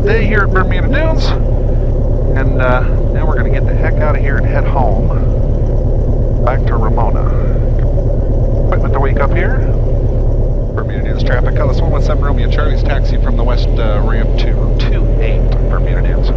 day here at Bermuda Dunes, and now we're going to get the heck out of here and head home, back to Ramona. Equipment to wake up here. Bermuda Dunes traffic, Cutlass 117 Romeo Charlie's taxi from the west ramp to 28 Bermuda Dunes.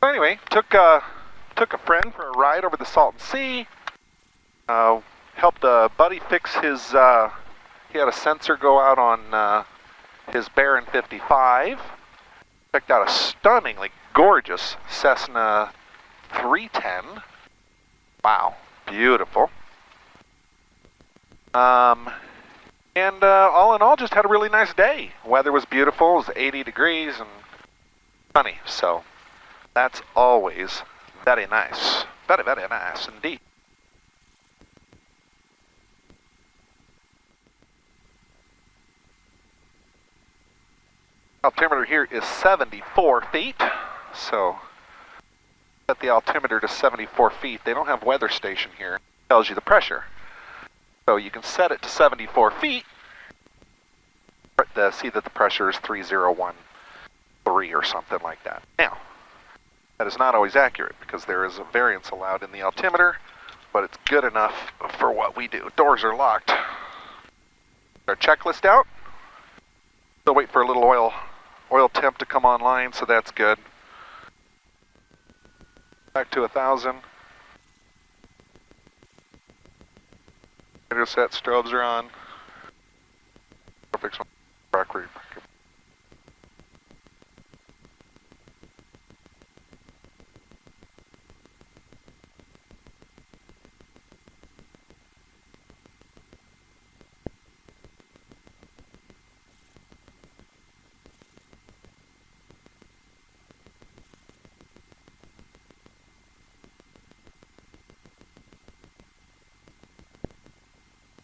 Anyway, took a friend for a ride over the Salton Sea. Helped a buddy fix his. He had a sensor go out on his Baron 55. Checked out a stunningly gorgeous Cessna 310. Wow, beautiful. And all in all, just had a really nice day. Weather was beautiful. It was 80 degrees and sunny, so. That's always very nice. Very, very nice indeed. Altimeter here is 74 feet. So set the altimeter to 74 feet. They don't have weather station here. It tells you the pressure. So you can set it to 74 feet. See that the pressure is 3013 or something like that. Now, that is not always accurate because there is a variance allowed in the altimeter, but it's good enough for what we do. Doors are locked. Our checklist out. Still wait for a little oil temp to come online, so that's good. Back to 1,000. Radio set, strobes are on. Fix my track read.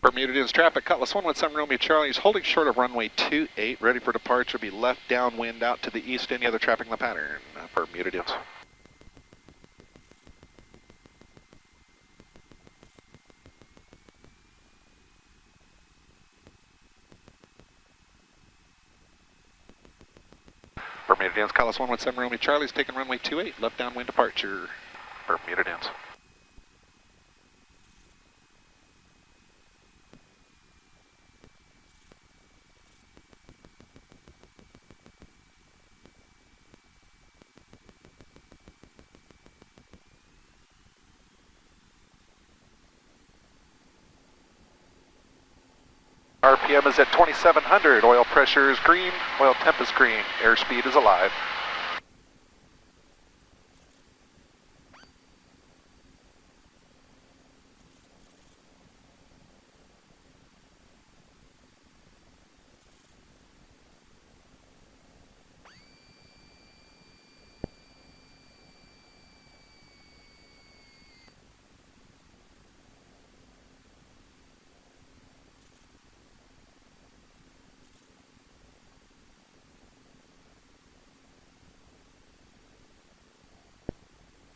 Bermuda Dunes traffic, Cutlass 117 Romeo Charlie is holding short of runway 28, ready for departure, be left downwind out to the east. Any other traffic in the pattern? Bermuda Dunes. Bermuda Dunes, Cutlass 117 Romeo Charlie is taking runway 28, left downwind departure. Bermuda Dunes. RPM is at 2,700, oil pressure is green, oil temp is green, airspeed is alive.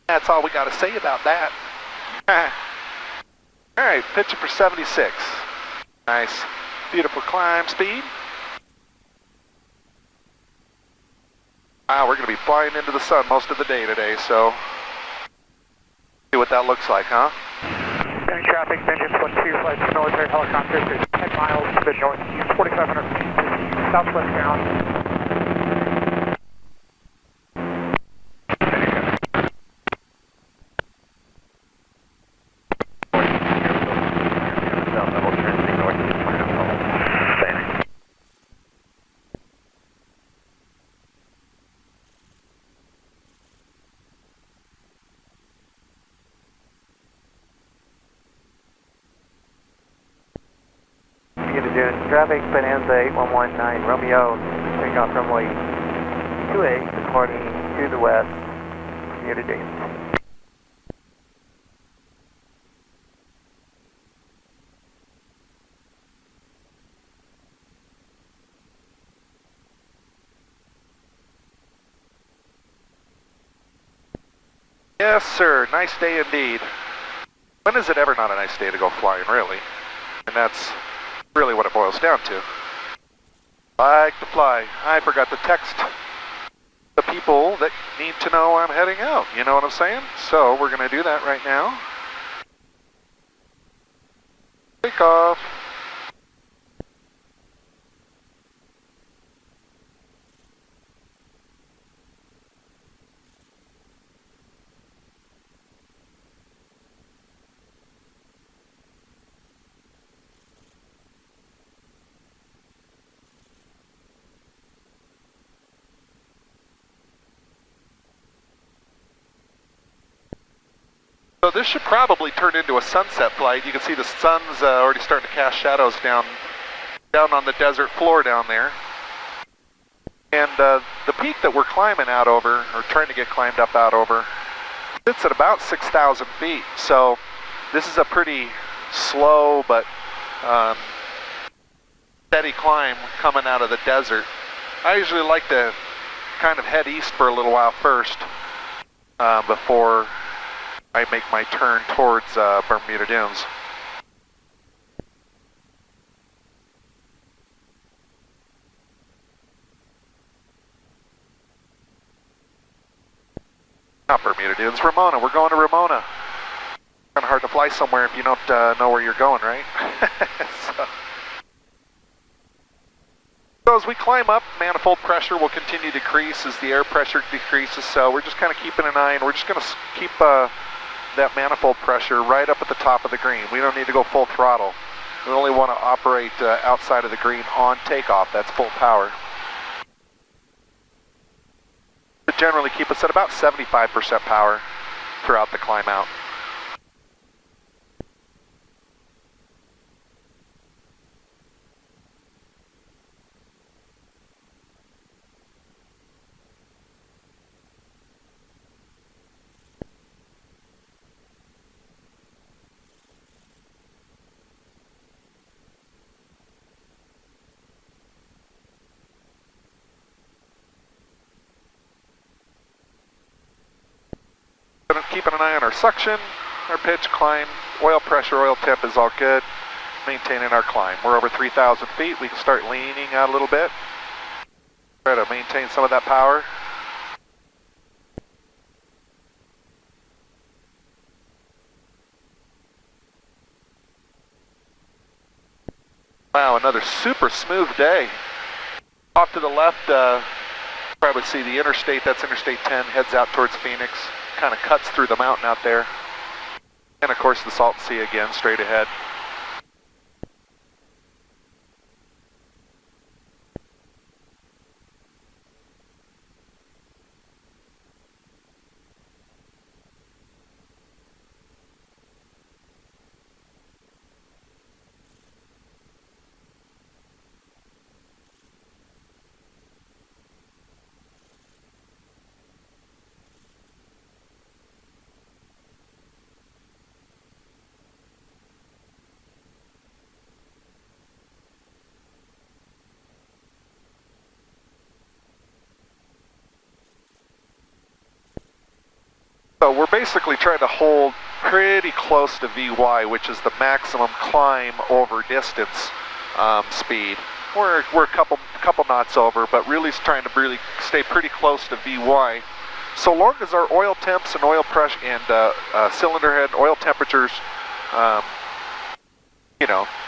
That's all we got to say about that. Alright, pitching for 76. Nice, beautiful climb speed. Wow, we're going to be flying into the sun most of the day today, so see what that looks like, huh? Any traffic, engines 12, flight military helicopter to 10 miles to the northeast, 4,500 feet to the southwest ground. Dunes. Traffic Bonanza 8119 Romeo, taking off runway 28, departing to the west, Bermuda Dunes. Yes, sir. Nice day indeed. When is it ever not a nice day to go flying, really? And that's really what it boils down to. Like to fly. I forgot to text the people that need to know I'm heading out. You know what I'm saying? So we're going to do that right now. Take off. So this should probably turn into a sunset flight. You can see the sun's already starting to cast shadows down on the desert floor down there. And the peak that we're climbing out over, or trying to get climbed up out over, sits at about 6,000 feet. So this is a pretty slow but steady climb coming out of the desert. I usually like to kind of head east for a little while first before I make my turn towards Bermuda Dunes. Not Bermuda Dunes, Ramona. We're going to Ramona. Kind of hard to fly somewhere if you don't know where you're going, right? So as we climb up, manifold pressure will continue to decrease as the air pressure decreases. So we're just kind of keeping an eye, and we're just going to keep that manifold pressure right up at the top of the green. We don't need to go full throttle. We only want to operate outside of the green on takeoff. That's full power. To generally keep us at about 75% power throughout the climb out. Keeping an eye on our suction, our pitch, climb, oil pressure, oil temp is all good. Maintaining our climb. We're over 3,000 feet. We can start leaning out a little bit. Try to maintain some of that power. Wow, another super smooth day. Off to the left, probably see the interstate. That's Interstate 10, heads out towards Phoenix. Kind of cuts through the mountain out there. And of course the Salton Sea again, straight ahead. So we're basically trying to hold pretty close to VY, which is the maximum climb over distance speed. We're a couple knots over, but really trying to really stay pretty close to VY. So long as our oil temps and oil pressure and cylinder head oil temperatures,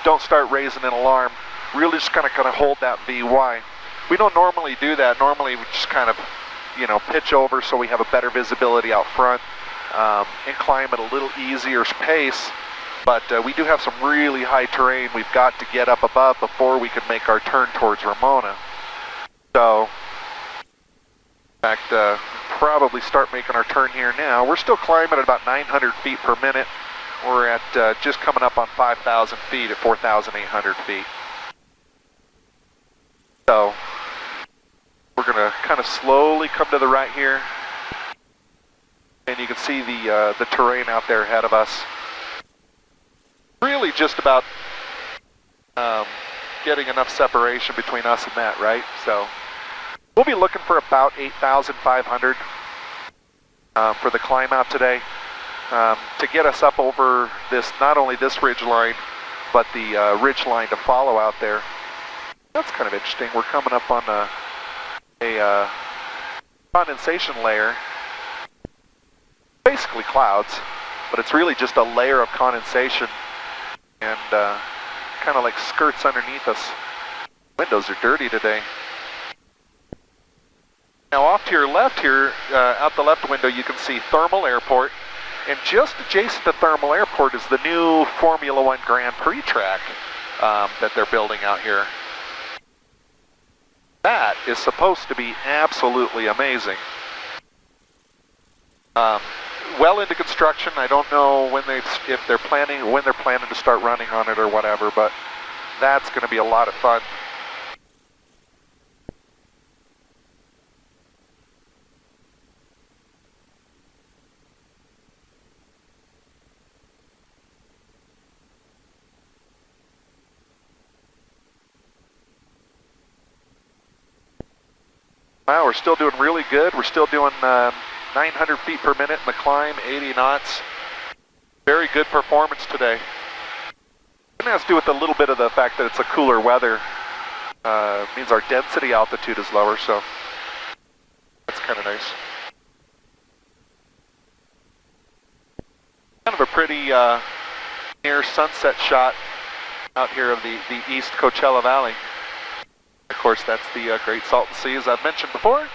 don't start raising an alarm. Really just kind of hold that VY. We don't normally do that. Normally we just kind of pitch over so we have a better visibility out front and climb at a little easier pace. But we do have some really high terrain we've got to get up above before we can make our turn towards Ramona. So, in fact, probably start making our turn here now. We're still climbing at about 900 feet per minute. We're at just coming up on 5,000 feet at 4,800 feet. So we're gonna kind of slowly come to the right here, and you can see the terrain out there ahead of us. Really just about getting enough separation between us and that, right? So we'll be looking for about 8,500 for the climb out today to get us up over this, not only this ridge line, but the ridge line to follow out there. That's kind of interesting. We're coming up on a condensation layer, basically clouds, but it's really just a layer of condensation and kind of like skirts underneath us. Windows are dirty today. Now off to your left here, out the left window, you can see Thermal Airport, and just adjacent to Thermal Airport is the new Formula One Grand Prix track that they're building out here. That is supposed to be absolutely amazing. Well into construction. I don't know when they're planning to start running on it or whatever, but that's going to be a lot of fun. Wow, we're still doing really good. We're still doing 900 feet per minute in the climb, 80 knots. Very good performance today. It has to do with a little bit of the fact that it's a cooler weather. It means our density altitude is lower, so that's kind of nice. Kind of a pretty near sunset shot out here of the East Coachella Valley. Of course, that's the Great Salton Sea, as I've mentioned before.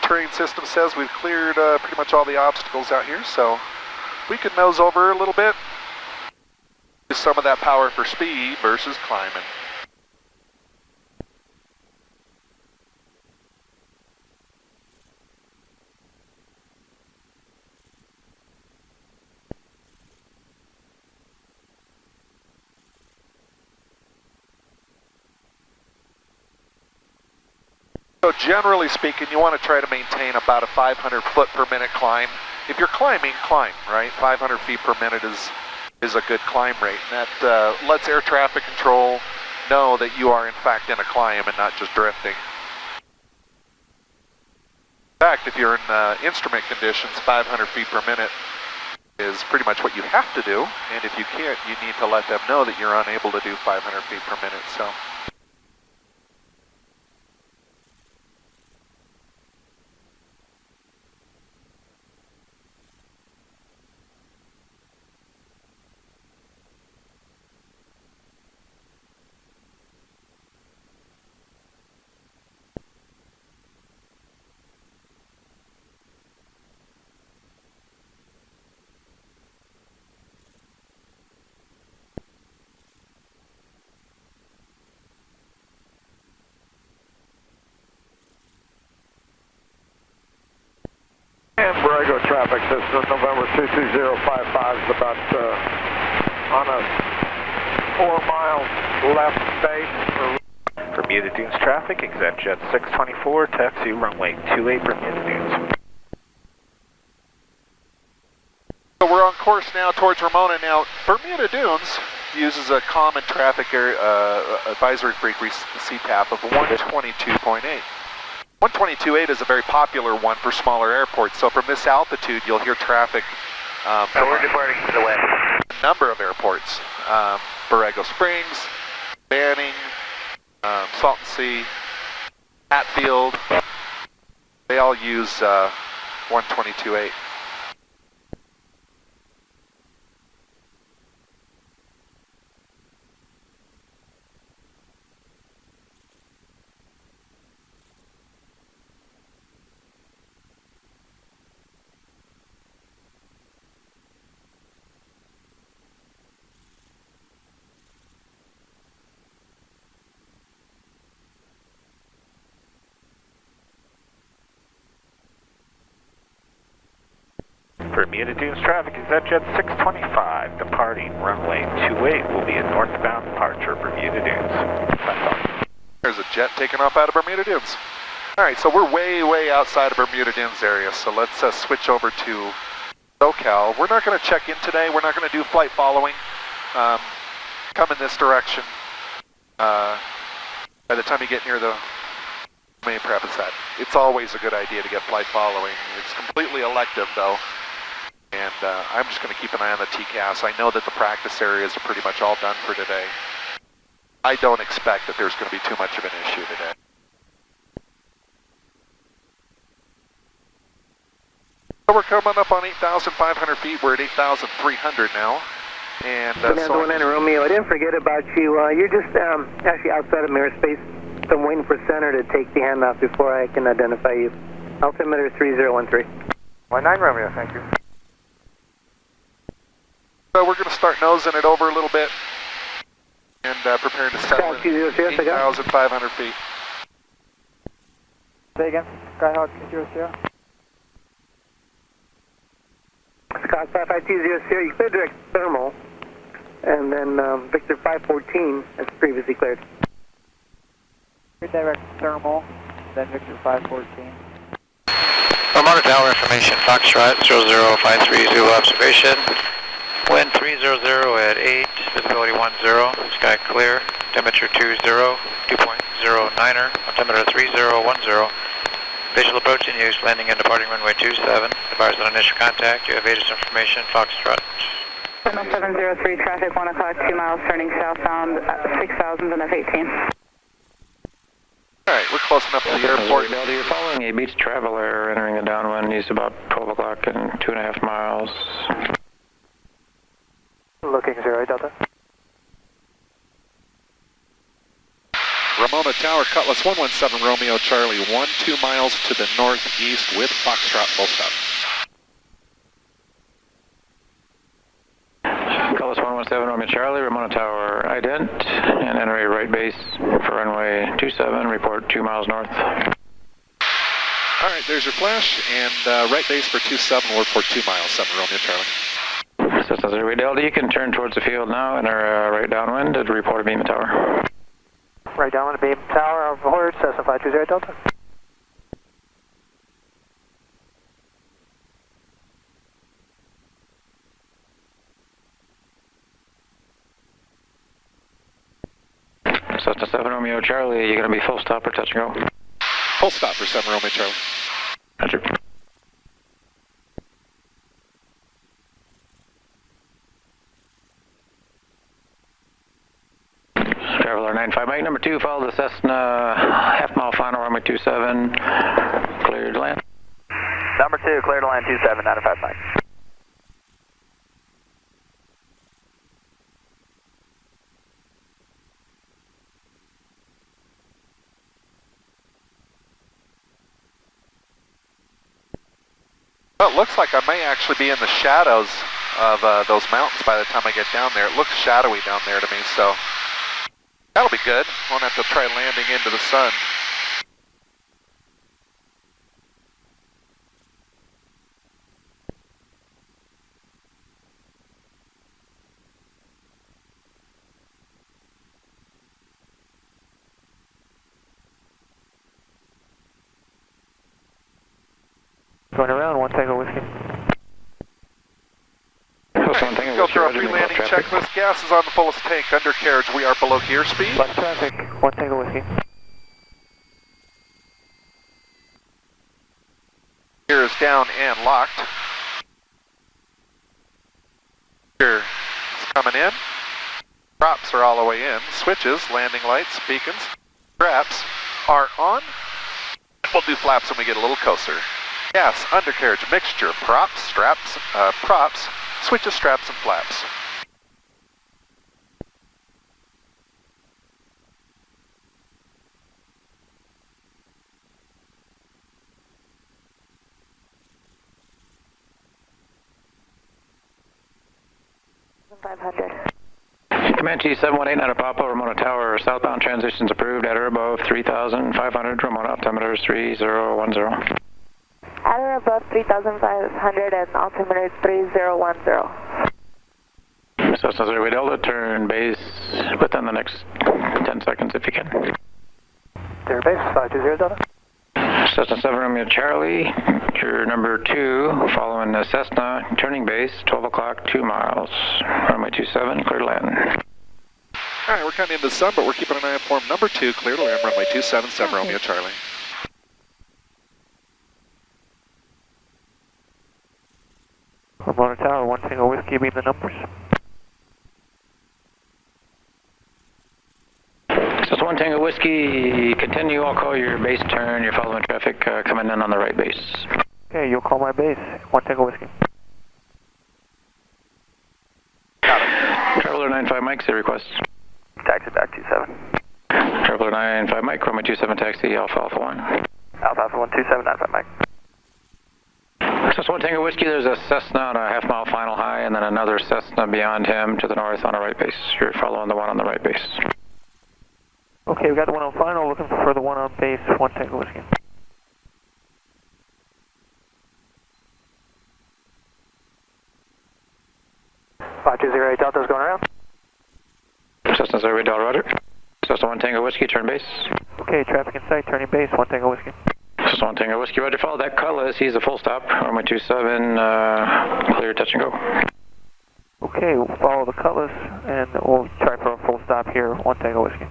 Terrain system says we've cleared pretty much all the obstacles out here, so we can nose over a little bit. Use some of that power for speed versus climbing. So generally speaking, you want to try to maintain about a 500 foot per minute climb. If you're climbing, climb, right? 500 feet per minute is a good climb rate. And that lets air traffic control know that you are in fact in a climb and not just drifting. In fact, if you're in instrument conditions, 500 feet per minute is pretty much what you have to do. And if you can't, you need to let them know that you're unable to do 500 feet per minute. So. And Borrego traffic, this is November 22055 is about on a 4-mile left base. Bermuda Dunes traffic, exit jet 624, taxi runway 28 Bermuda Dunes. So we're on course now towards Ramona. Now, Bermuda Dunes uses a common traffic advisory frequency CTAP of 122.8. 122.8 is a very popular one for smaller airports. So from this altitude, you'll hear traffic So we're departing to the west. a number of airports. Borrego Springs, Banning, Salton Sea, Hatfield. They all use 122.8. Bermuda Dunes traffic is at Jet 625, departing runway 28 will be a northbound departure, Bermuda Dunes. There's a jet taking off out of Bermuda Dunes. All right, so we're way outside of Bermuda Dunes area, so let's switch over to SoCal. We're not going to check in today. We're not going to do flight following. Come in this direction. By the time you get near the main preface that, it's always a good idea to get flight following. It's completely elective, though. And I'm just going to keep an eye on the TCAS. I know that the practice areas are pretty much all done for today. I don't expect that there's going to be too much of an issue today. So we're coming up on 8,500 feet. We're at 8,300 now. And so Romeo, I didn't forget about you. You're just actually outside of airspace. So I'm waiting for center to take the handoff before I can identify you. Altimeter 3013. 19 Romeo, thank you. So we're going to start nosing it over a little bit and preparing to settle in 8,500 feet. Say again, Skyhawk 00. Scott 55200, you cleared direct thermal, and then Victor 514 as previously cleared. Direct thermal, then Victor 514. Ramona Tower information, Foxtrot 0053 Zulu observation. Wind 300 at 8, visibility 10, sky clear, temperature 20, 2.09er, altimeter 3010. Visual approach in use, landing and departing runway 27. Advised on initial contact, you have ATIS information, Foxtrot. 703 traffic, 1 o'clock, 2 miles, turning southbound, 6,000 and F18. Alright, we're close enough to the airport. You're following a beach traveler entering the downwind. He's about 12 o'clock and 2.5 miles. Looking 0 Delta. Ramona Tower, Cutlass 117 Romeo Charlie, 12 miles to the northeast with Foxtrot full stop. Cutlass 117 Romeo Charlie, Ramona Tower ident, and enter a right base for runway 27, report 2 miles north. Alright, there's your flash, and right base for 27, we'll report 2 miles, 7 Romeo Charlie. Systems are Delta, you can turn towards the field now, enter right downwind to report a beam at tower. Right downwind, beam tower, overboard, Cessna 520 Delta. Cessna 7 Romeo Charlie, you're going to be full stop or touch and go? Full stop for 7 Romeo Charlie. Roger. Traveler 95 Mike, number 2, follow the Cessna, half-mile final, runway 27, cleared to land. Number 2, clear to land 27, 95 Mike. Well, it looks like I may actually be in the shadows of those mountains by the time I get down there. It looks shadowy down there to me, so that'll be good. Won't have to try landing into the sun. Going around, 1 Tango Whiskey. Go through our pre-landing checklist. Gas is on the fullest tank. Undercarriage, we are below gear speed. Left traffic, 1 Tango Whiskey. Gear is down and locked. Gear is coming in. Props are all the way in. Switches, landing lights, beacons, straps are on. We'll do flaps when we get a little closer. Gas, undercarriage, mixture, props, straps, props, switches, straps, and flaps. Comanche 718 out of Papa, Ramona Tower, southbound transitions approved at or above 3,500, Ramona altimeter 3010. At or above 3,500 and altimeter 3010. Cessna 0 Delta, turn base within the next 10 seconds if you can. Clear base, 520 Delta. Cessna 7 Romeo Charlie, your number 2, following the Cessna, turning base, 12 o'clock, 2 miles. Runway 27, clear to land. All right, we're kind of in the sun, but we're keeping an eye on form number 2, clear to land, runway 27, 7 Romeo Charlie. Ramona Tower, 1 Tango Whiskey, beam the numbers. Just 1 Tango Whiskey, continue, I'll call your base turn, you're following traffic coming in on the right base. Okay, you'll call my base, 1 Tango Whiskey. Traveler 95 Mike, say request. Taxi back 27. Traveler 95 Mike, runway 27 taxi, Alpha Alpha 1. Alpha Alpha 127, 95 Mike. Just 1 Tango Whiskey, there's a Cessna on a half-mile final high, and then another Cessna beyond him to the north on the right base. You're following the one on the right base. Okay, we got the one on final, looking for the one on base, 1 Tango Whiskey. Delta's going around. Cessna 0 Delta Roger. Cessna 1 Tango Whiskey, turn base. Okay, traffic in sight, turning base, 1 Tango Whiskey. Cessna 1 Tango Whiskey, Roger, follow that Cutlass, he's a full stop, runway 27, clear, touch and go. Okay, we'll follow the Cutlass, and we'll try for a full stop here, 1 Tango Whiskey.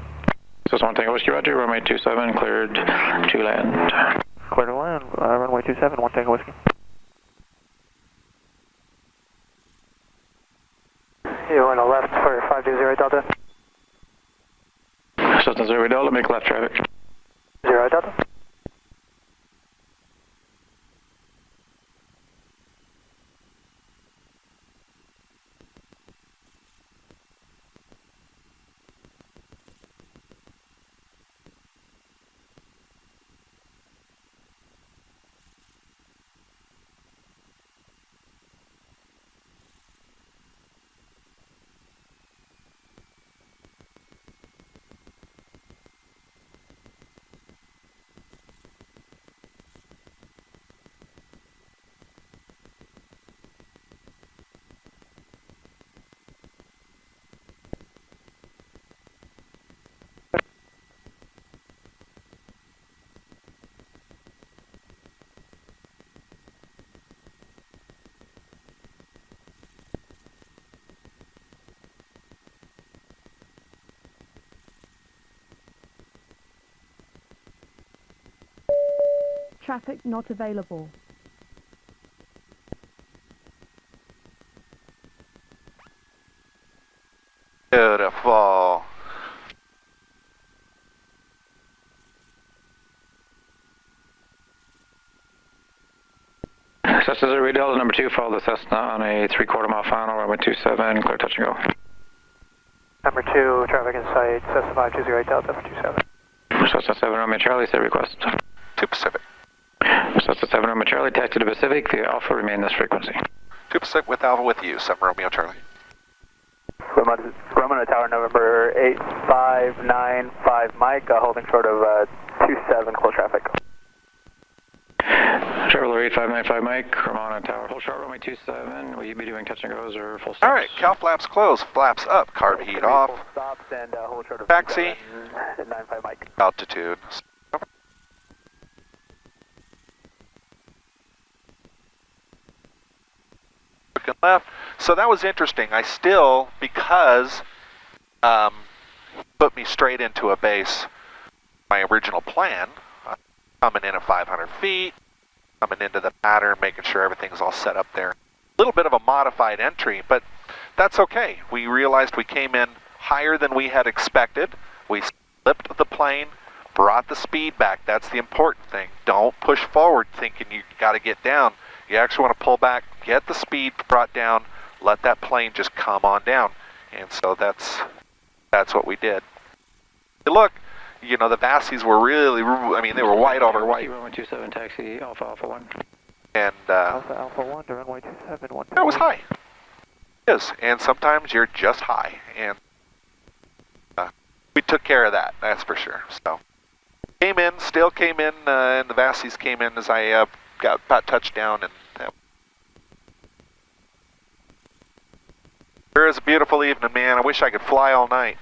Cessna 1 Tango Whiskey, Roger, runway 27, cleared to land. Clear to land, runway 27, 1 Tango Whiskey. You on the left for 520 Delta. Cessna 0 Delta, make left traffic. 0 Delta. Traffic not available. Beautiful. Cessna 0 Delta, number 2, follow the Cessna on a 3/4 mile final, runway 27, clear touch and go. Number 2, traffic in sight, Cessna 520 Delta for 27. Cessna 7 Romeo Charlie, say request. To Pacific. Cessna 7 Romeo Charlie, taxi to Pacific, the Alpha remain this frequency. To Pacific with Alpha with you, 7 Romeo Charlie. Ramona Tower, November 8595 Mike, holding short of 27, close traffic. Traveler 8595 Mike, Ramona Tower, hold short, runway 27, will you be doing touch and goes or full stops? All right, cow flaps closed, flaps up, carb heat off. Full stops and hold short of Taxi. 95 Mike. Altitude. Left. So that was interesting. I still, because put me straight into a base, my original plan, coming in at 500 feet, coming into the pattern, making sure everything's all set up there. A little bit of a modified entry, but that's okay. We realized we came in higher than we had expected. We slipped the plane, brought the speed back. That's the important thing. Don't push forward thinking you got to get down. You actually want to pull back, get the speed brought down, let that plane just come on down. And so that's what we did. Look, you know, the Vassies were really, I mean, they were white over white. Runway 27 taxi, Alpha Alpha 1. And Alpha 1 to runway 27, 1. That was high. It is. And sometimes you're just high. And we took care of that, that's for sure. So came in, still came in, and the Vassies came in as I got about touched down, and sure is a beautiful evening, man. I wish I could fly all night.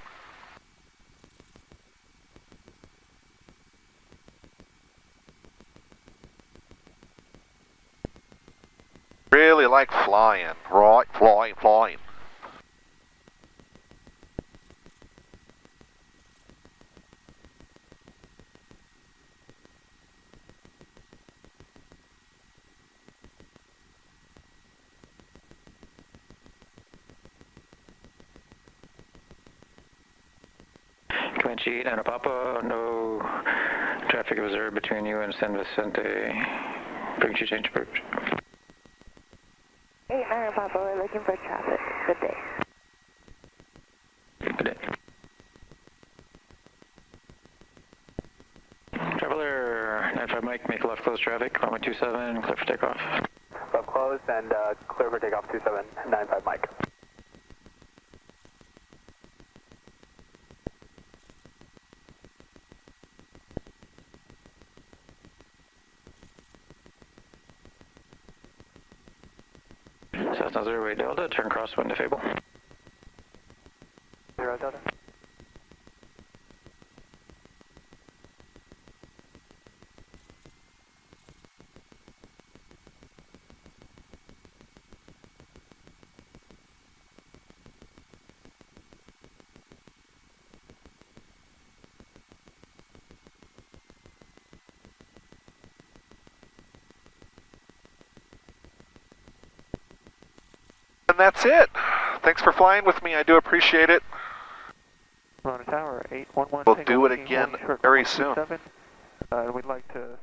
Really like flying, right? Flying. Comanche 8 Papa, no traffic observed between you and San Vicente. Frequency change approach. 8 Papa, we're looking for traffic. Good day. Good day. Traveler 95 Mike, make left close traffic, runway 27, clear for takeoff. Left closed and clear for takeoff 2795 Mike. Cessna 08 Delta, turn crosswind to Fable. 0 Delta. And that's it. Thanks for flying with me. I do appreciate it. Ramona Tower 811. We'll do it again very soon. We'd like to